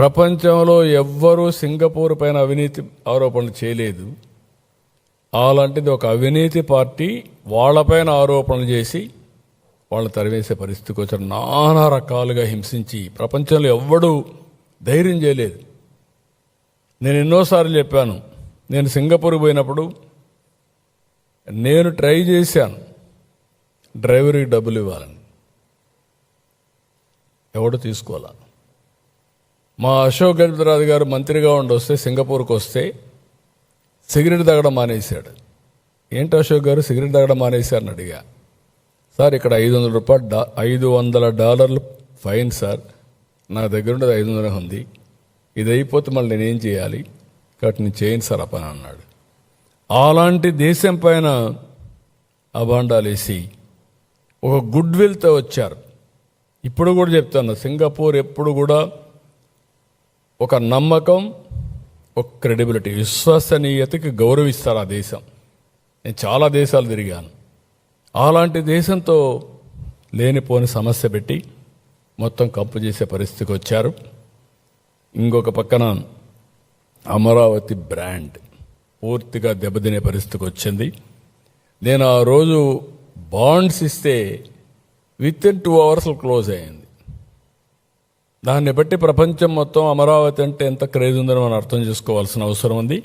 ప్రపంచంలో ఎవ్వరూ సింగపూర్ పైన అవినీతి ఆరోపణలు చేయలేదు. అలాంటిది ఒక అవినీతి పార్టీ వాళ్ళపైన ఆరోపణలు చేసి వాళ్ళు తరివేసే పరిస్థితికి వచ్చారు. నానా రకాలుగా హింసించి ప్రపంచంలో ఎవ్వడూ ధైర్యం చేయలేదు. నేను ఎన్నోసార్లు చెప్పాను, నేను సింగపూర్ పోయినప్పుడు నేను ట్రై చేశాను డ్రైవర్కి డబ్బులు ఇవ్వాలని, ఎవడు తీసుకోవాలా. మా అశోక్ గజపతిరాజు గారు మంత్రిగా ఉండొస్తే సింగపూర్కి వస్తే సిగరెట్ తాగడం మానేశాడు. ఏంటి అశోక్ గారు సిగరెట్ తాగడం మానేశారని అడిగా. సార్ ఇక్కడ $500 ఫైన్ సార్, నా దగ్గర ఉండేది 500 ఉంది, ఇది అయిపోతే మళ్ళీ నేనేం చేయాలి, కాబట్టి నేను చేయను సార్ అప్పని అన్నాడు. అలాంటి దేశం పైన అబాండాలేసి ఒక గుడ్ విల్తో వచ్చారు. ఇప్పుడు కూడా చెప్తాను, సింగపూర్ ఎప్పుడు కూడా ఒక నమ్మకం, ఒక క్రెడిబిలిటీ, విశ్వసనీయతకి గౌరవిస్తారు ఆ దేశం. నేను చాలా దేశాలు తిరిగాను. అలాంటి దేశంతో లేనిపోని సమస్య పెట్టి మొత్తం కంపు చేసే పరిస్థితికి వచ్చారు. ఇంకొక పక్కన అమరావతి బ్రాండ్ పూర్తిగా దెబ్బతినే పరిస్థితికి వచ్చింది. నేను ఆ రోజు బాండ్స్ ఇస్తే విత్ ఇన్ 2 hours క్లోజ్ అయింది. దాన్ని బట్టి ప్రపంచం మొత్తం అమరావతి అంటే ఎంత క్రేజ్ ఉందని మనం అర్థం చేసుకోవాల్సిన అవసరం ఉంది.